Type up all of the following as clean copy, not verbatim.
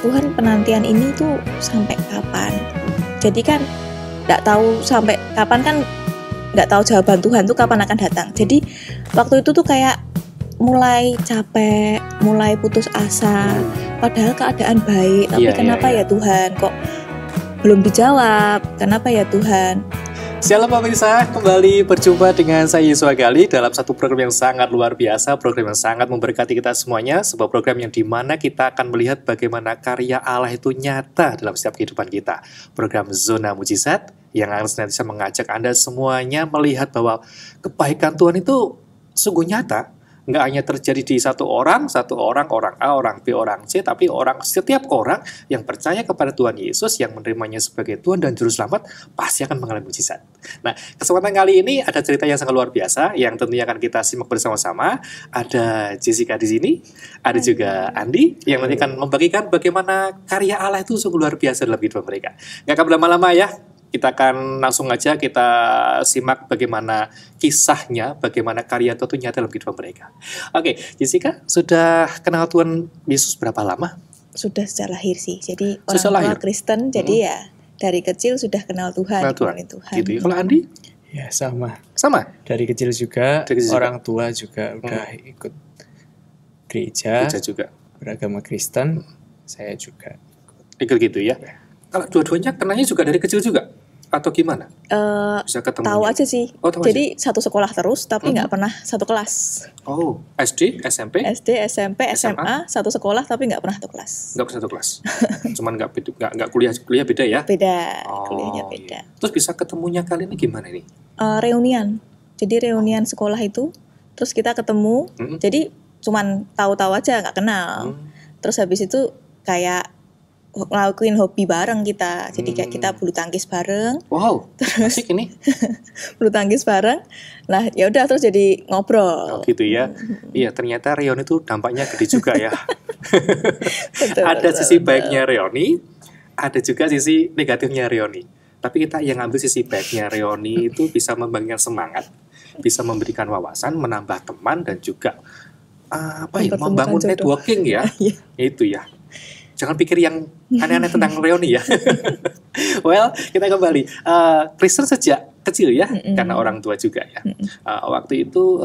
Tuhan penantian ini tuh sampai kapan. Jadi kan nggak tahu sampai kapan, kan nggak tahu jawaban Tuhan tuh kapan akan datang. Jadi waktu itu tuh kayak mulai capek, mulai putus asa, padahal keadaan baik, tapi kenapa ya Tuhan kok belum dijawab, kenapa ya Tuhan. Shalom pemirsa, kembali berjumpa dengan saya Yesua Gali dalam satu program yang sangat luar biasa, program yang sangat memberkati kita semuanya, sebuah program yang dimana kita akan melihat bagaimana karya Allah itu nyata dalam setiap kehidupan kita. Program Zona Mujizat yang akan senantiasa mengajak Anda semuanya melihat bahwa kebaikan Tuhan itu sungguh nyata. Nggak hanya terjadi di satu orang orang A, orang B, orang C, tapi setiap orang yang percaya kepada Tuhan Yesus, yang menerimanya sebagai Tuhan dan Juru Selamat, pasti akan mengalami mujizat. Nah, kesempatan kali ini ada cerita yang sangat luar biasa, yang tentunya akan kita simak bersama-sama. Ada Jessica di sini, ada juga Andi, yang nanti akan membagikan bagaimana karya Allah itu sungguh luar biasa dalam kehidupan mereka. Nggak akan berlama-lama ya. Kita akan langsung aja kita simak bagaimana kisahnya, bagaimana karya Tuhan itu nyata dalam kehidupan mereka. Oke, Jessica, sudah kenal Tuhan Yesus berapa lama? Sudah sejak lahir sih, jadi orang tua Kristen, jadi ya dari kecil sudah kenal Tuhan. Tuhan. Gitu ya. Kalau Andi? Ya sama. Sama? Dari kecil juga, orang tua juga udah ikut gereja juga. Beragama Kristen, saya juga ikut gitu ya. Kalau dua-duanya kenalnya juga dari kecil juga? Atau gimana? Bisa ketemu? Tahu aja sih. Jadi satu sekolah terus, tapi nggak pernah satu kelas. Oh, SD, SMP? SD, SMP, SMA, satu sekolah, tapi nggak pernah satu kelas. Nggak pernah satu kelas? Cuman nggak kuliah beda ya? Beda, kuliahnya beda. Iya. Terus bisa ketemunya kali ini gimana nih? Reunian. Jadi reunian sekolah itu, terus kita ketemu, jadi cuman tahu-tahu aja, nggak kenal. Terus habis itu kayak ngelakuin hobi bareng kita, jadi kayak kita bulu tangkis bareng. Wow, asik ini. Bulu tangkis bareng. Nah, ya udah terus jadi ngobrol. Oh, gitu ya. Iya, ternyata reuni itu dampaknya gede juga ya. Ada sisi baiknya reuni, ada juga sisi negatifnya reuni. Tapi kita yang ambil sisi baiknya reuni itu bisa membagikan semangat, bisa memberikan wawasan, menambah teman, dan juga membangun networking ya. Itu ya. Jangan pikir yang aneh-aneh tentang reuni ya. Well, kita kembali. Kristen sejak kecil ya, karena orang tua juga ya. Waktu itu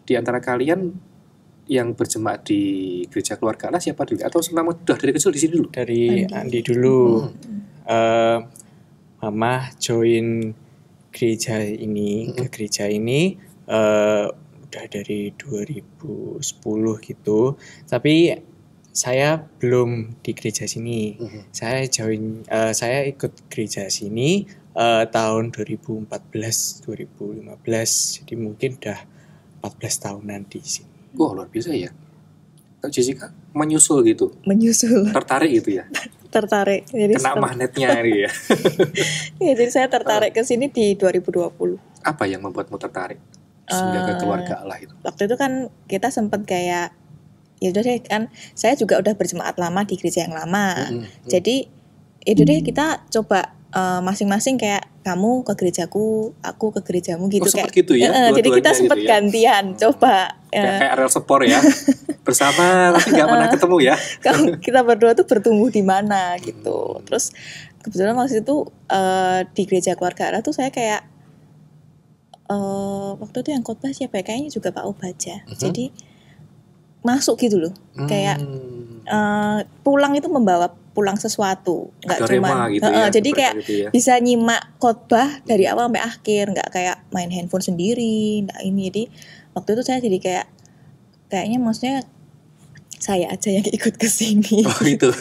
di antara kalian yang berjemaat di gereja keluarga Allah siapa dulu? Atau memang sudah dari kecil di sini dulu? Dari Andi dulu. Mama join gereja ini, ke gereja ini udah dari 2010 gitu. Tapi saya belum di gereja sini. Saya ikut gereja sini tahun 2014, 2015. Jadi mungkin udah 14 tahunan di sini. Wah, luar biasa ya. Kak Jessica menyusul gitu. Tertarik gitu ya. Tertarik. Jadi kena magnetnya ini ya. Ya, jadi saya tertarik ke sini di 2020. Apa yang membuatmu tertarik sehingga ke keluarga Allah itu? Waktu itu kan kita sempat kayak, ya udah deh, kan saya juga udah berjemaat lama di gereja yang lama. Jadi ya udah deh, kita coba masing-masing, kayak kamu ke gerejaku, aku ke gerejamu gitu. Kayak gitu ya. Jadi kita sempat gitu ya? Gantian coba. Kayak rel sepor ya. Bersama tapi nggak pernah ketemu ya. Kita berdua tuh bertumbuh di mana gitu. Terus kebetulan waktu itu di gereja keluarga Allah tuh saya kayak waktu itu yang khotbah siapa ya? Kayaknya juga Pak Obaja. Jadi masuk gitu loh, kayak pulang itu membawa pulang sesuatu, nggak cuma gitu ya, jadi kayak gitu ya. Bisa nyimak khotbah dari awal sampai akhir, nggak kayak main handphone sendiri, nggak ini. Jadi waktu itu saya jadi kayaknya maksudnya saya aja yang ikut ke sini. Oh gitu.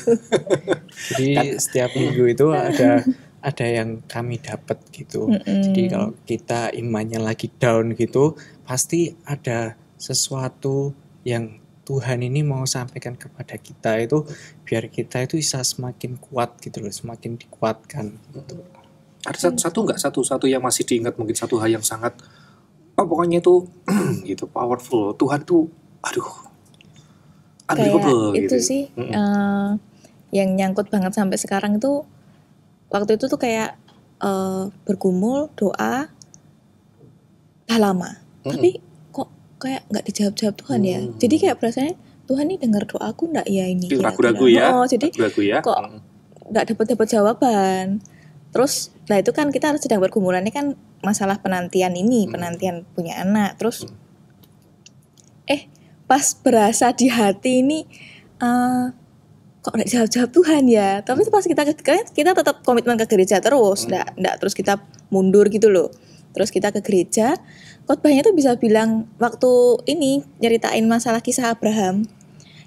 Jadi setiap minggu itu ada yang kami dapat gitu. Jadi kalau kita imannya lagi down gitu, pasti ada sesuatu yang Tuhan ini mau sampaikan kepada kita itu, biar kita itu bisa semakin kuat gitu loh, semakin dikuatkan gitu. Ada satu yang masih diingat, mungkin satu hal yang sangat pokoknya itu gitu powerful. Tuhan tuh unbelievable kayak gitu. Itu sih yang nyangkut banget sampai sekarang itu. Waktu itu tuh kayak bergumul doa udah lama, tapi kok kayak nggak dijawab Tuhan ya. Jadi kayak perasaannya Tuhan nih dengar doaku enggak ya ini? Ragu-ragu ya. Jadi ragu-ragu ya. Kok enggak dapat jawaban. Terus nah itu kan kita sedang bergumulannya kan masalah penantian ini, penantian punya anak. Terus pas berasa di hati ini kok enggak jawab Tuhan ya. Tapi pas kita tetap komitmen ke gereja terus, enggak terus kita mundur gitu loh. Terus kita ke gereja, khotbahnya tuh bisa bilang waktu ini nyeritain masalah kisah Abraham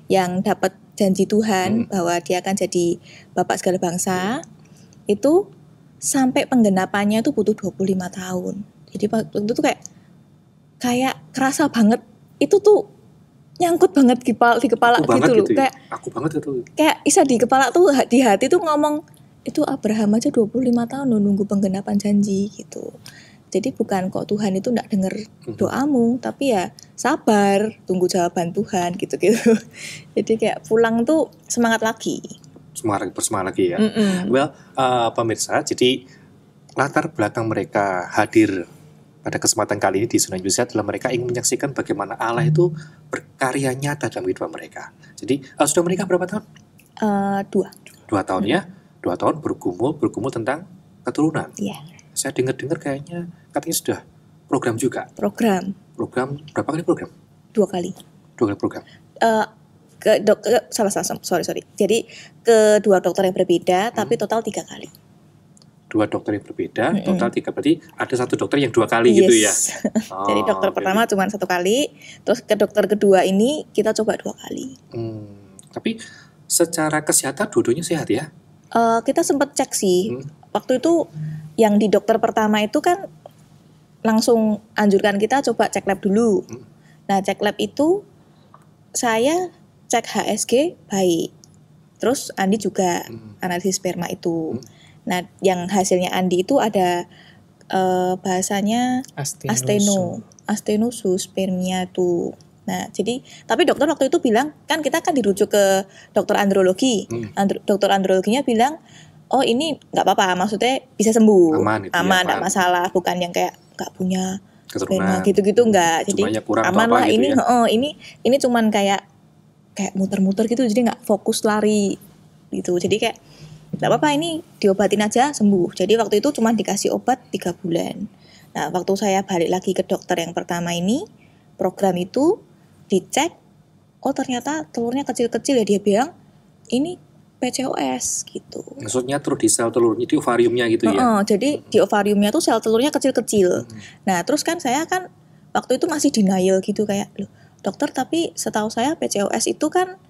yang dapat janji Tuhan bahwa dia akan jadi bapak segala bangsa, itu sampai penggenapannya itu butuh 25 tahun. Jadi waktu itu tuh kayak kerasa banget, itu tuh nyangkut banget di kepala gitu loh. Kayak aku banget itu. Kayak isa di kepala tuh, di hati tuh ngomong, itu Abraham aja 25 tahun loh nunggu penggenapan janji gitu. Jadi bukan kok Tuhan itu enggak dengar doamu, tapi ya sabar, tunggu jawaban Tuhan gitu-gitu. Jadi kayak pulang tuh semangat lagi. Bersemangat lagi ya. Well, pemirsa, jadi latar belakang mereka hadir pada kesempatan kali ini di Sunan Yusya adalah mereka ingin menyaksikan bagaimana Allah itu berkarya nyata dalam kehidupan mereka. Jadi sudah menikah berapa tahun? 2 tahun ya. 2 tahun bergumul tentang keturunan. Iya. Saya dengar katanya sudah program juga. Program berapa kali program? 2 kali. 2 kali program. Sorry. Jadi kedua dokter yang berbeda, tapi total 3 kali. 2 dokter yang berbeda, total 3, berarti ada 1 dokter yang 2 kali gitu ya. Jadi dokter pertama cuma 1 kali, terus ke dokter kedua ini kita coba 2 kali. Tapi secara kesehatan dua-duanya sehat ya? Kita sempat cek sih. Waktu itu yang di dokter pertama itu kan langsung anjurkan kita coba cek lab dulu. Nah cek lab itu saya cek HSG baik. Terus Andi juga analisis sperma itu. Nah yang hasilnya Andi itu ada bahasanya astenospermia tuh. Nah jadi tapi dokter waktu itu bilang kan kita kan dirujuk ke dokter andrologi. Dokter androloginya bilang oh ini nggak apa-apa, maksudnya bisa sembuh, aman, nggak masalah, bukan yang kayak nggak punya sperma gitu-gitu nggak, jadi aman lah gitu ini, ya? Ini cuman kayak muter-muter gitu, jadi nggak fokus lari gitu, jadi kayak nggak apa-apa ini diobatin aja sembuh. Jadi waktu itu cuma dikasih obat 3 bulan. Nah waktu saya balik lagi ke dokter yang pertama ini, program itu dicek, oh ternyata telurnya kecil-kecil ya, dia bilang ini PCOS gitu. Maksudnya terus di sel telurnya di ovariumnya gitu ya? Jadi di ovariumnya tuh sel telurnya kecil-kecil. Nah terus kan saya kan waktu itu masih denial gitu kayak, loh dokter tapi setahu saya PCOS itu kan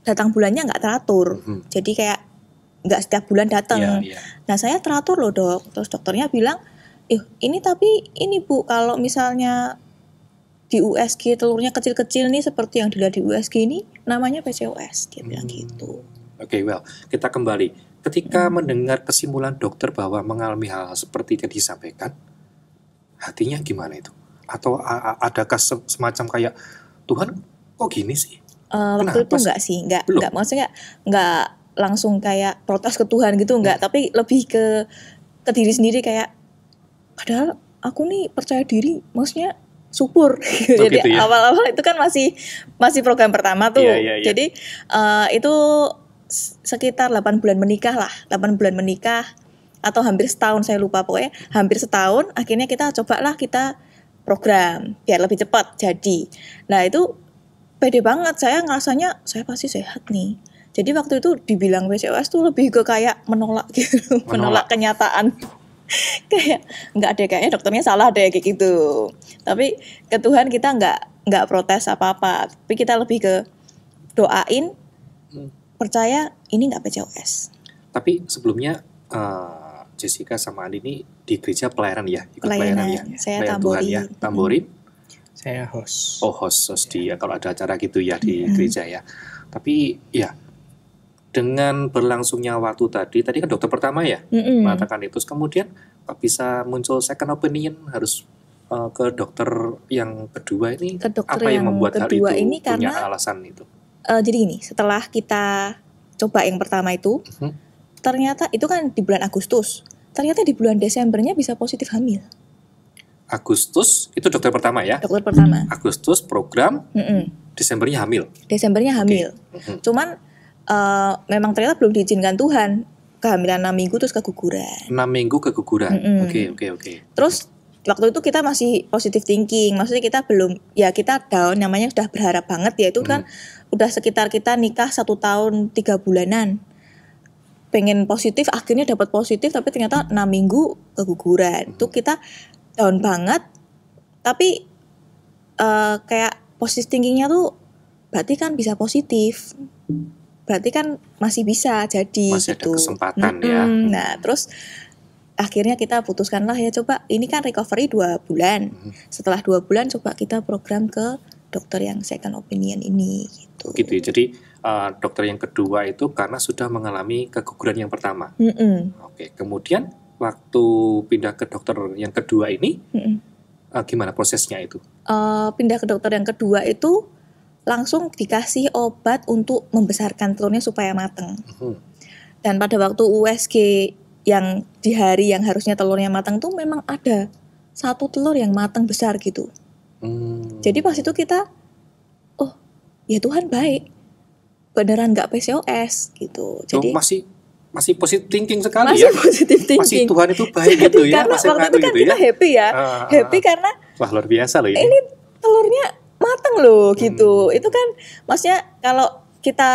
datang bulannya nggak teratur. Jadi kayak nggak setiap bulan datang. Nah saya teratur loh dok. Terus dokternya bilang, ini tapi ini Bu kalau misalnya di USG telurnya kecil-kecil nih seperti yang dilihat di USG ini namanya PCOS, dia bilang gitu. Oke, well, kita kembali. Ketika mendengar kesimpulan dokter bahwa mengalami hal seperti yang disampaikan, hatinya gimana itu? Atau adakah semacam kayak Tuhan kok gini sih? Waktu itu enggak sih, enggak maksudnya enggak langsung kayak protes ke Tuhan gitu enggak, tapi lebih ke diri sendiri kayak padahal aku nih percaya diri, maksudnya subur. Jadi gitu ya? Awal-awal itu kan masih program pertama tuh. Jadi itu sekitar 8 bulan menikah lah. 8 bulan menikah atau hampir setahun, saya lupa, pokoknya hampir setahun. Akhirnya kita cobalah kita program biar lebih cepat jadi. Nah itu pede banget, saya ngerasanya saya pasti sehat nih. Jadi waktu itu dibilang PCOS tuh lebih ke kayak menolak gitu, menolak kenyataan. Kayak nggak ada, kayaknya dokternya salah deh kayak gitu. Tapi ke Tuhan kita nggak protes apa-apa, tapi kita lebih ke doain, percaya ini nggak PCOS. Tapi sebelumnya Jessica sama Andi ini di gereja pelayanan ya, ikut pelayanan ya. Saya Tambori. Ya. Tambori. Saya host. Oh host dia kalau ada acara gitu ya di gereja ya. Tapi ya dengan berlangsungnya waktu tadi kan dokter pertama ya mengatakan itu, kemudian kok bisa muncul second opinion harus ke dokter yang kedua ini, apa yang membuat hal itu ini punya alasan itu? Jadi gini, setelah kita coba yang pertama itu, ternyata itu kan di bulan Agustus, ternyata di bulan Desembernya bisa positif hamil. Agustus itu dokter pertama ya? Dokter pertama. Agustus program, Desembernya hamil. Desembernya hamil. Cuman memang ternyata belum diizinkan Tuhan. Kehamilan 6 minggu terus keguguran. 6 minggu keguguran. Oke. Terus waktu itu kita masih positive thinking. Maksudnya kita belum, ya kita down, namanya sudah berharap banget ya. Itu kan udah sekitar kita nikah 1 tahun 3 bulanan. Pengen positif, akhirnya dapat positif, tapi ternyata 6 minggu keguguran. Itu kita down banget. Tapi kayak positive thinkingnya tuh berarti kan bisa positif. Berarti kan masih bisa jadi masih gitu. Ada kesempatan ya. Nah terus akhirnya kita putuskanlah ya coba ini kan recovery 2 bulan. Setelah 2 bulan coba kita program ke dokter yang second opinion ini gitu. Gitu ya. Jadi dokter yang kedua itu karena sudah mengalami keguguran yang pertama. Oke. Kemudian waktu pindah ke dokter yang kedua ini gimana prosesnya itu? Pindah ke dokter yang kedua itu langsung dikasih obat untuk membesarkan telurnya supaya mateng. Dan pada waktu USG yang di hari yang harusnya telurnya mateng tuh memang ada 1 telur yang mateng besar gitu. Jadi pas itu kita, oh ya Tuhan baik, beneran nggak PCOS gitu. Jadi masih positive thinking sekali masih ya. Positive thinking. Masih Tuhan itu baik gitu ya. Karena waktu itu kan gitu kita happy ya, happy karena wah luar biasa loh ini. Ini telurnya mateng loh gitu. Itu kan maksudnya kalau kita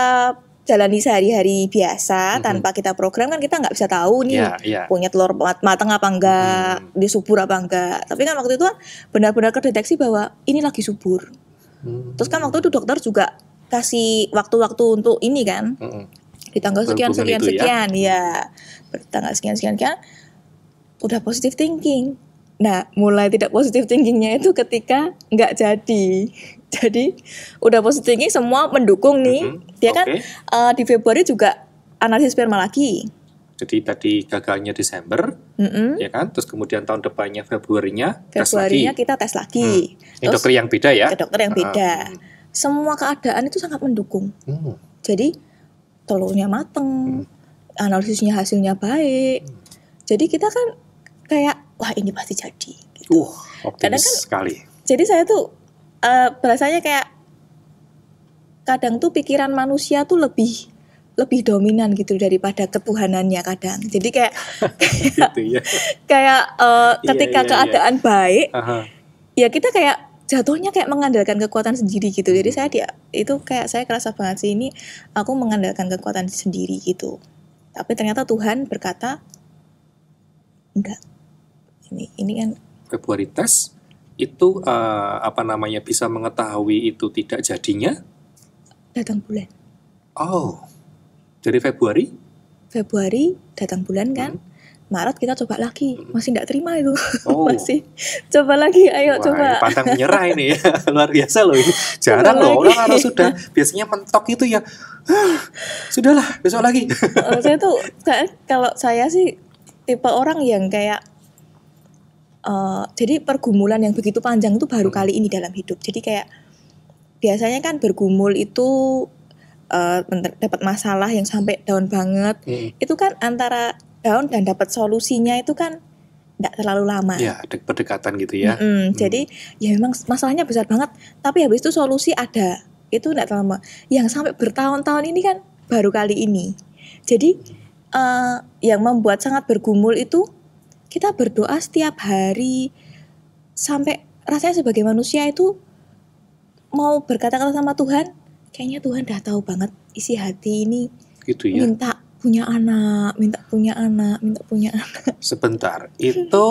jalani sehari-hari biasa tanpa kita program kan kita nggak bisa tahu nih punya telur mateng apa enggak, dia subur apa enggak. Tapi kan waktu itu benar-benar kedeteksi bahwa ini lagi subur. Terus kan waktu itu dokter juga kasih waktu-waktu untuk ini kan. Di tanggal sekian ya. Tanggal sekian udah positive thinking. Nah, mulai tidak positive thinkingnya itu ketika nggak jadi. Jadi udah positive thinking semua mendukung nih. Dia kan di Februari juga analisis sperma lagi. Jadi tadi gagalnya Desember, ya kan? Terus kemudian tahun depannya Februarinya kita tes lagi. Ini dokter yang beda ya? Dokter yang beda. Semua keadaan itu sangat mendukung. Jadi telurnya mateng, analisisnya hasilnya baik. Jadi kita kan kayak wah ini pasti jadi gitu. Optimis kan, sekali. Jadi saya tuh berasanya kayak kadang tuh pikiran manusia tuh lebih dominan gitu daripada ketuhanannya kadang. Jadi kayak gitu ya. Kayak ketika keadaan baik, ya kita kayak jatuhnya kayak mengandalkan kekuatan sendiri gitu. Jadi saya kerasa banget sih ini aku mengandalkan kekuatan sendiri gitu. Tapi ternyata Tuhan berkata enggak. Ini kan Februari tes itu bisa mengetahui itu tidak jadinya datang bulan. Dari Februari datang bulan kan. Maret kita coba lagi, masih tidak terima itu. Masih coba lagi, ayo coba. Pantang menyerah ini ya. Luar biasa loh ini. Jarang loh orang kalau sudah biasanya mentok itu ya. Sudahlah, besok lagi. Kalau saya sih tipe orang yang kayak jadi pergumulan yang begitu panjang itu baru kali ini dalam hidup. Jadi kayak biasanya kan bergumul itu dapat masalah yang sampai down banget. Itu kan antara down dan dapat solusinya itu kan tidak terlalu lama. Ya, ada pendekatan gitu ya. Jadi ya memang masalahnya besar banget, tapi habis itu solusi ada. Itu tidak terlalu lama. Yang sampai bertahun-tahun ini kan baru kali ini. Jadi yang membuat sangat bergumul itu kita berdoa setiap hari sampai rasanya sebagai manusia itu mau berkata-kata sama Tuhan, kayaknya Tuhan udah tahu banget isi hati ini. Gitu ya. Minta punya anak. Sebentar, itu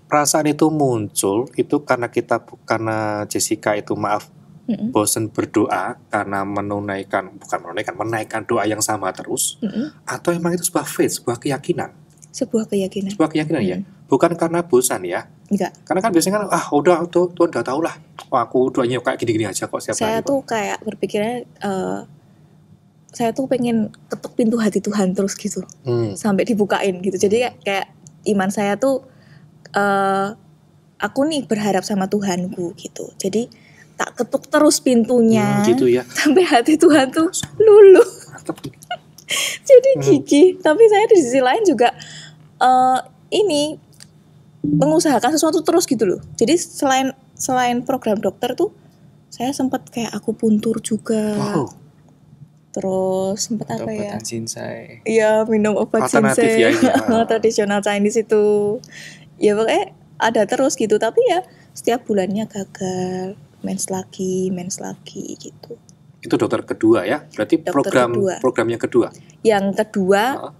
perasaan itu muncul itu karena Jessica itu bosan berdoa karena menaikkan doa yang sama terus, atau emang itu sebuah faith, sebuah keyakinan ya, bukan karena bosan ya. Enggak. Karena kan biasanya kan udah Tuhan udah tahu lah, aku doanya kayak gini-gini aja kok siapa. Saya tuh kayak berpikirnya saya tuh pengen ketuk pintu hati Tuhan terus gitu, sampai dibukain gitu. Jadi kayak iman saya tuh aku nih berharap sama Tuhanku gitu. Jadi tak ketuk terus pintunya, gitu ya. Sampai hati Tuhan tuh luluh. Jadi gigih. Tapi saya di sisi lain juga mengusahakan sesuatu terus gitu loh. Jadi selain program dokter tuh saya sempat kayak akupuntur juga. Wow. Terus sempat apa ya? Obat ginseng. Iya, minum obat Alternatif ginseng. ya ini, ya. Tradisional Chinese itu. Ya pokoknya ada terus gitu, tapi ya setiap bulannya gagal, mens lagi gitu. Itu dokter kedua ya? Berarti Dokter kedua. programnya kedua. Yang kedua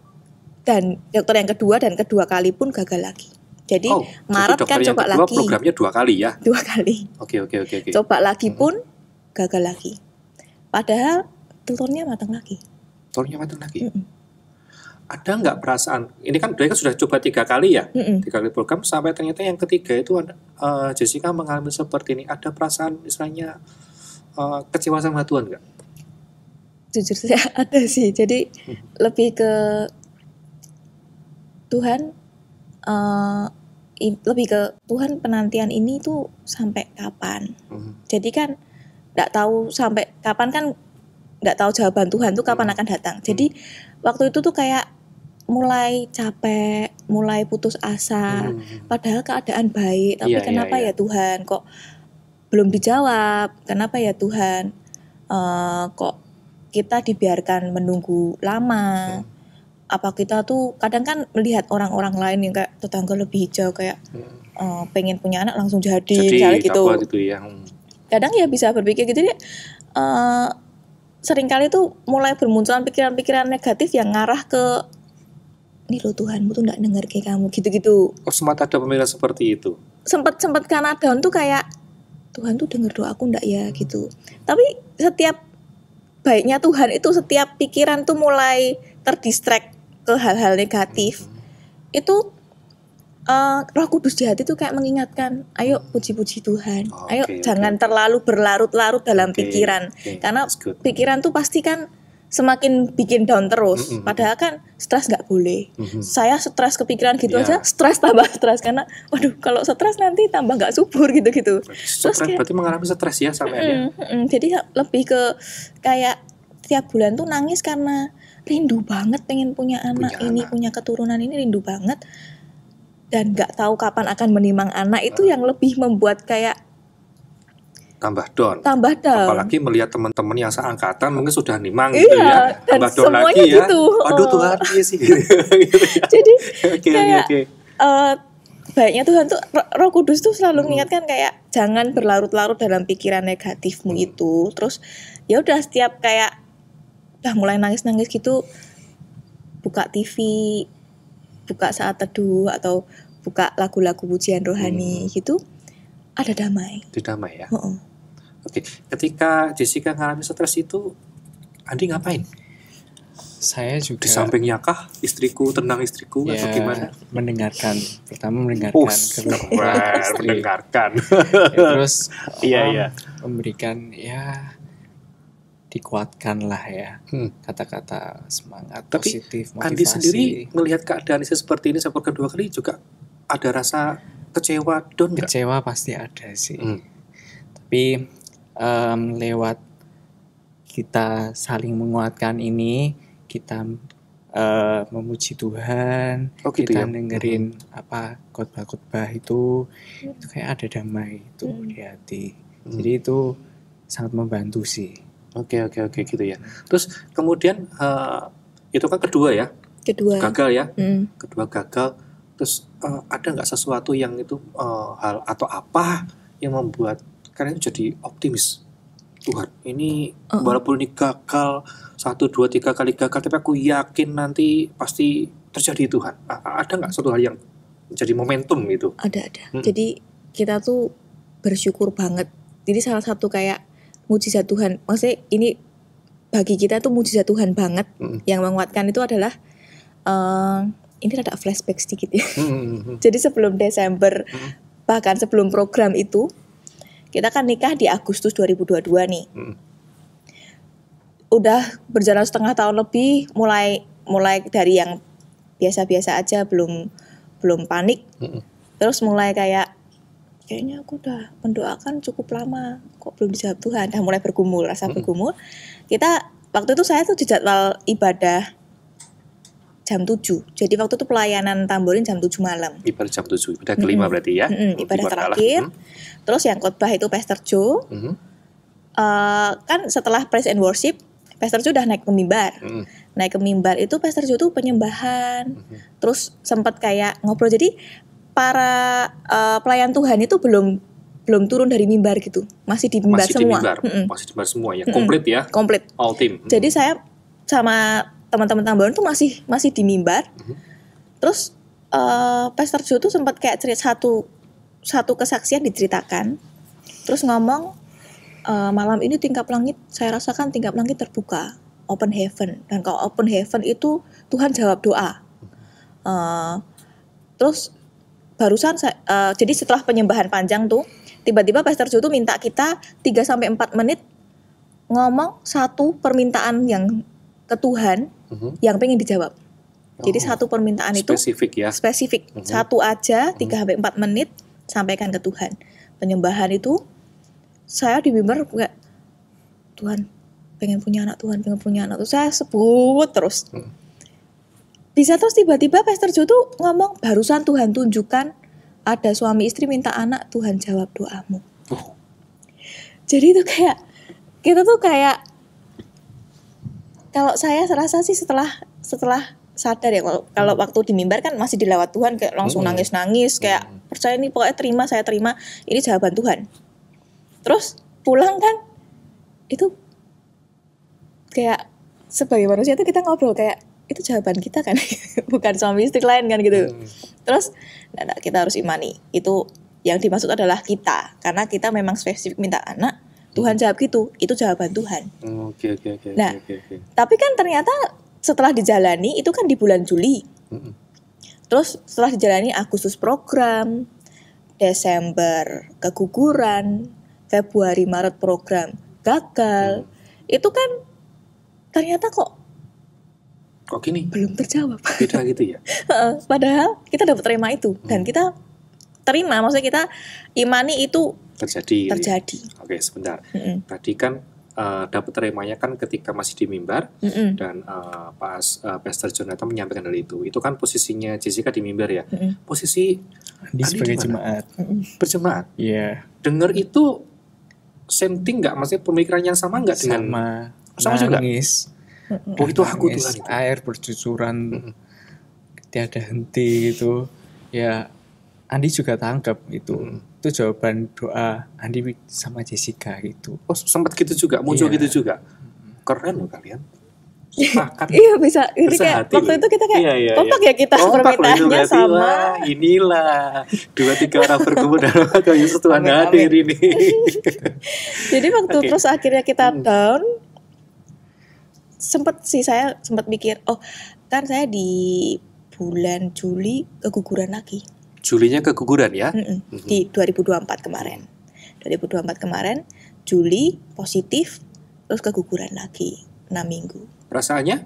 dan dokter yang kedua dan kedua kali pun gagal lagi. Jadi Maret jadi kan dokter yang coba kedua lagi. programnya 2 kali ya? 2 kali. Oke. Coba lagi pun gagal lagi. Padahal telurnya matang lagi. Telurnya matang lagi. Ada nggak perasaan? Ini kan dia kan sudah coba 3 kali ya, 3 kali program sampai ternyata yang ketiga itu Jessica mengalami seperti ini. Ada perasaan misalnya kecewa sama Tuhan nggak? Jujur saya ada sih. Jadi lebih ke Tuhan, lebih ke Tuhan penantian ini tuh sampai kapan? Jadi kan nggak tahu sampai kapan, kan nggak tahu jawaban Tuhan tuh kapan akan datang. Jadi waktu itu tuh kayak mulai capek, mulai putus asa, padahal keadaan baik, tapi kenapa ya Tuhan kok belum dijawab? Kenapa ya Tuhan kok kita dibiarkan menunggu lama? Apa kita tuh kadang kan melihat orang-orang lain yang kayak tetangga lebih hijau, kayak pengen punya anak langsung jadi misalnya gitu. Kadang ya bisa berpikir gitu ya. Seringkali tuh mulai bermunculan pikiran-pikiran negatif yang ngarah ke ini loh, Tuhanmu tuh gak denger kayak kamu gitu-gitu. Oh, sempat ada pemikiran seperti itu? Sempat karena down tuh kayak Tuhan tuh denger doaku gak ya gitu. Tapi setiap baiknya Tuhan itu, setiap pikiran tuh mulai terdistract ke hal-hal negatif, itu Roh Kudus di hati tuh kayak mengingatkan, ayo puji-puji Tuhan, ayo jangan terlalu berlarut-larut dalam pikiran, karena pikiran tuh pasti kan semakin bikin down terus. Padahal kan stres nggak boleh. Saya stres kepikiran gitu aja, stres tambah stres, karena waduh kalau stres nanti tambah nggak subur gitu. Terus kayak, berarti mengalami stres ya sampai jadi lebih ke kayak tiap bulan tuh nangis karena rindu banget pengen punya anak, punya keturunan ini, rindu banget. Dan nggak tahu kapan akan menimang anak, itu yang lebih membuat kayak tambah down. Apalagi melihat teman-teman yang seangkatan mungkin sudah nimang gitu ya. Tambah down lagi ya. Gitu. Aduh Tuhan, iya sih. Jadi kayak baiknya Tuhan tuh, Roh Kudus tuh selalu mengingatkan kayak jangan berlarut-larut dalam pikiran negatifmu itu. Terus ya udah setiap kayak udah mulai nangis-nangis gitu, buka TV, buka saat teduh atau buka lagu-lagu pujian rohani gitu, ada damai. Damai ya. Oke, ketika Jessica ngalami stres itu, Andi ngapain? Saya juga. Di sampingnya kah istriku, tenang istriku, atau gimana? Mendengarkan mendengarkan. Terus memberikan dikuatkan lah ya, kata-kata semangat. Tapi positif, motivasi. Andi sendiri melihat keadaan seperti ini sampai kedua kali juga ada rasa kecewa, down nggak? Kecewa pasti ada sih. Tapi lewat kita saling menguatkan ini, kita memuji Tuhan, kita dengerin khotbah-khotbah itu kayak ada damai itu di hati. Jadi itu sangat membantu sih. Oke gitu ya. Terus kemudian itu kan kedua ya? Gagal ya? Kedua gagal. Terus ada nggak sesuatu yang itu hal atau apa yang membuat kalian jadi optimis? Tuhan, ini walaupun ini gagal 1, 2, 3 kali gagal, tapi aku yakin nanti pasti terjadi Tuhan. Ada nggak suatu hal yang jadi momentum itu? Ada. Jadi kita tuh bersyukur banget. Jadi salah satu kayak mujizat Tuhan, maksudnya ini bagi kita tuh mujizat Tuhan banget. Yang menguatkan itu adalah ini ada flashback sedikit ya. Jadi sebelum Desember, bahkan sebelum program itu, kita kan nikah di Agustus 2022 nih. Udah berjalan setengah tahun lebih, mulai dari yang biasa-biasa aja, belum panik. Terus mulai kayaknya aku udah mendoakan cukup lama, kok belum dijawab Tuhan. Udah mulai bergumul, rasa bergumul. Kita waktu itu saya tuh di jadwal ibadah jam 7. Jadi waktu itu pelayanan tamborin jam 7 malam. Ibadah jam 7, ibadah kelima berarti ya. Ibadah terakhir. Terus yang khotbah itu Pastor Joe. Kan setelah praise and worship, Pastor Joe udah naik ke mimbar. Naik ke mimbar itu Pastor Joe tuh penyembahan. Terus sempat kayak ngobrol. Jadi para pelayan Tuhan itu belum turun dari mimbar gitu, masih di mimbar semua. Masih di mimbar semua ya, komplit ya. Komplit. All team. Jadi saya sama teman-teman tambahan tuh masih di mimbar. Terus Pastor Joe tuh sempat kayak cerita satu kesaksian diceritakan. Terus ngomong malam ini tingkap langit, saya rasakan tingkap langit terbuka, open heaven. Dan kalau open heaven itu Tuhan jawab doa. Terus barusan jadi setelah penyembahan panjang tuh, tiba-tiba Pastor Joe tuh minta kita 3-4 menit ngomong satu permintaan yang ke Tuhan yang pengen dijawab. Jadi satu permintaan spesifik itu spesifik. Satu aja 3-4 menit sampaikan ke Tuhan. Penyembahan itu saya di mimbar kayak Tuhan pengen punya anak, Tuhan pengen punya anak. Terus saya sebut terus. Bisa terus tiba-tiba Pastor Joe tuh ngomong barusan Tuhan tunjukkan ada suami istri minta anak, Tuhan jawab doamu. Jadi itu kayak kita tuh kayak kalau saya rasa sih setelah sadar ya kalau waktu di mimbar kan masih dilawat Tuhan kayak langsung nangis-nangis kayak percaya nih pokoknya saya terima ini jawaban Tuhan. Terus pulang kan itu kayak sebagai manusia itu kita ngobrol kayak itu jawaban kita kan bukan suami istri lain kan gitu. Terus kita harus imani itu yang dimaksud adalah kita karena kita memang spesifik minta anak, Tuhan jawab gitu, itu jawaban Tuhan. Oke. Nah, tapi kan ternyata setelah dijalani itu kan di bulan Juli. Terus setelah dijalani Agustus program, Desember keguguran, Februari Maret program gagal. Itu kan ternyata kok gini belum terjawab. Beda gitu ya. Padahal kita dapat terima itu dan kita terima, maksudnya kita imani itu terjadi. Oke, sebentar. Tadi kan dapat terimanya kan ketika masih di mimbar dan pas Pastor Jonathan menyampaikan hal itu. Itu kan posisinya Jessica di mimbar ya. Posisi Andi sebagai jemaat. Berjemaat. Iya. Dengar itu senting nggak? Maksudnya pemikiran yang sama nggak dengan sama juga? Nangis. Oh itu aku Tuhan itu. Air bercucuran tiada henti itu. Ya Andi juga tangkap itu. Itu jawaban doa Andi sama Jessica gitu. Oh sempat gitu juga, muncul gitu juga. Keren loh kalian. Iya bisa. Ini kayak waktu itu kita kayak kompak ya kita permintaannya sama. Wah, inilah 2-3 orang berkumpul dalam agama Yesus Tuhan hadir ini. Jadi waktu terus akhirnya kita down, saya sempat mikir, oh kan saya di bulan Juli keguguran lagi. Julinya keguguran ya? Di 2024 kemarin. 2024 kemarin Juli positif terus keguguran lagi 6 minggu. Perasaannya?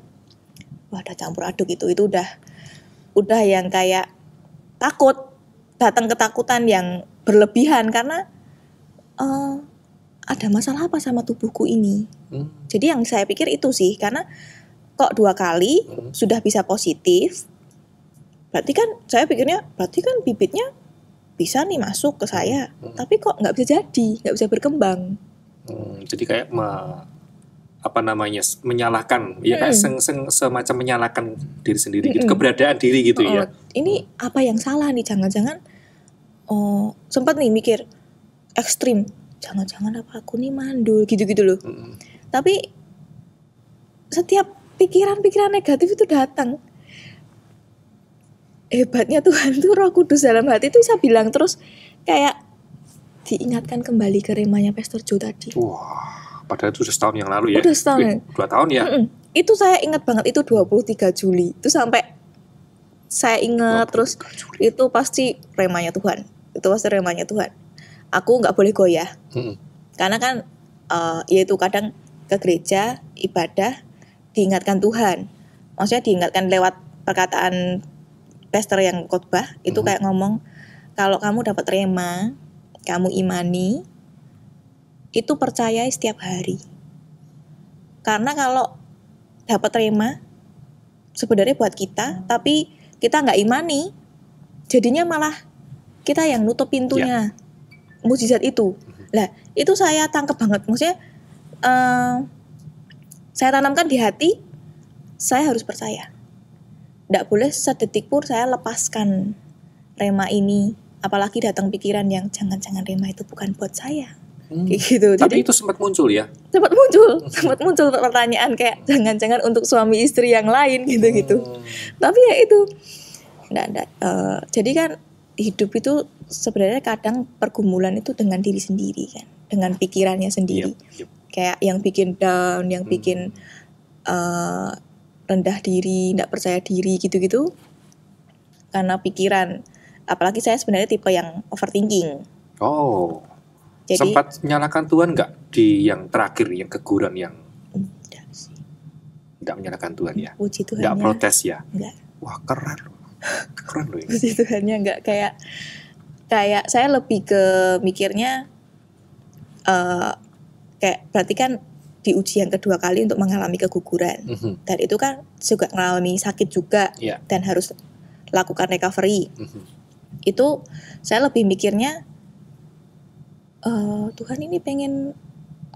Wah, udah campur aduk itu udah yang kayak takut, datang ketakutan yang berlebihan karena ada masalah apa sama tubuhku ini. Jadi yang saya pikir itu sih, karena kok 2 kali sudah bisa positif, berarti kan saya pikirnya berarti kan bibitnya bisa nih masuk ke saya, tapi kok nggak bisa jadi, nggak bisa berkembang. Jadi kayak menyalahkan, ya kayak semacam menyalahkan diri sendiri gitu, keberadaan diri gitu ya. Ini apa yang salah nih? Jangan-jangan sempat nih mikir ekstrim, jangan-jangan apa aku nih mandul gitu-gitu loh. Tapi setiap pikiran-pikiran negatif itu datang. Hebatnya Tuhan tuh Roh Kudus dalam hati itu bisa bilang terus kayak diingatkan kembali ke remanya Pastor Joe tadi. Wah, padahal itu sudah setahun yang lalu ya. Udah setahun. 2 tahun ya. Itu saya ingat banget, itu 23 Juli. Itu sampai saya ingat terus Juli. Itu pasti remanya Tuhan. Itu pasti remanya Tuhan. Aku nggak boleh goyah. Karena kan ya itu kadang ke gereja ibadah diingatkan Tuhan. Maksudnya diingatkan lewat perkataan pastor yang khotbah itu kayak ngomong kalau kamu dapat rema, kamu imani, itu percayai setiap hari. Karena kalau dapat rema, sebenarnya buat kita, tapi kita nggak imani, jadinya malah kita yang nutup pintunya mukjizat itu. Lah itu saya tangkap banget, maksudnya saya tanamkan di hati, saya harus percaya. Nggak boleh sedetik pun saya lepaskan rema ini, apalagi datang pikiran yang jangan-jangan rema itu bukan buat saya. Kayak gitu. Tapi Jadi itu sempat muncul ya? sempat muncul pertanyaan kayak jangan-jangan untuk suami istri yang lain gitu. Tapi ya itu enggak. Jadi kan hidup itu sebenarnya kadang pergumulan itu dengan diri sendiri kan, dengan pikirannya sendiri. Yep. Kayak yang bikin down, yang bikin rendah diri, enggak percaya diri gitu-gitu. Karena pikiran, apalagi saya sebenarnya tipe yang overthinking. Oh. Jadi Sempat menyalahkan Tuhan nggak di yang terakhir, yang keguran yang enggak sih. nggak menyalahkan Tuhan ya? Puji Tuhannya. Nggak protes ya? Enggak. Wah keren loh. Keren loh ini. Puji Tuhannya enggak, kayak saya lebih ke mikirnya kayak berarti kan diuji yang kedua kali untuk mengalami keguguran. Dan itu kan juga mengalami sakit juga dan harus lakukan recovery. Itu saya lebih mikirnya Tuhan ini pengen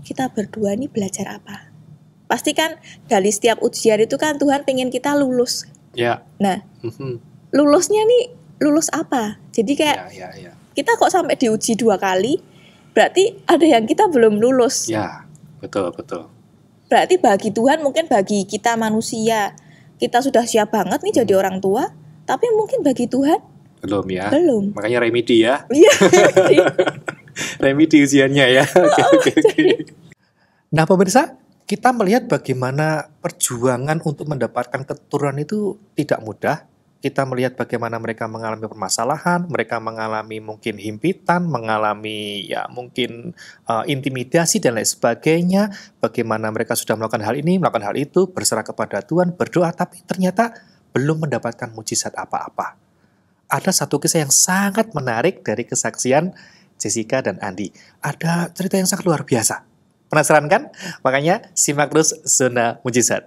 kita berdua ini belajar apa? Pasti kan dari setiap ujian itu kan Tuhan pengen kita lulus. Ya. Nah, lulusnya nih lulus apa? Jadi kayak kita kok sampai diuji 2 kali, berarti ada yang kita belum lulus. Ya, betul. Berarti bagi Tuhan, mungkin bagi kita manusia, kita sudah siap banget nih jadi orang tua, tapi mungkin bagi Tuhan belum ya. Belum. Makanya remedi ya. Iya. Remedi ujiannya ya. Oke. Nah pemirsa, kita melihat bagaimana perjuangan untuk mendapatkan keturunan itu tidak mudah. Kita melihat bagaimana mereka mengalami permasalahan, mereka mengalami mungkin himpitan, mengalami ya mungkin intimidasi dan lain sebagainya. Bagaimana mereka sudah melakukan hal ini, melakukan hal itu, berserah kepada Tuhan, berdoa, tapi ternyata belum mendapatkan mukjizat apa-apa. Ada satu kisah yang sangat menarik dari kesaksian Jessica dan Andi. Ada cerita yang sangat luar biasa. Penasaran kan? Makanya simak terus Zona Mukjizat.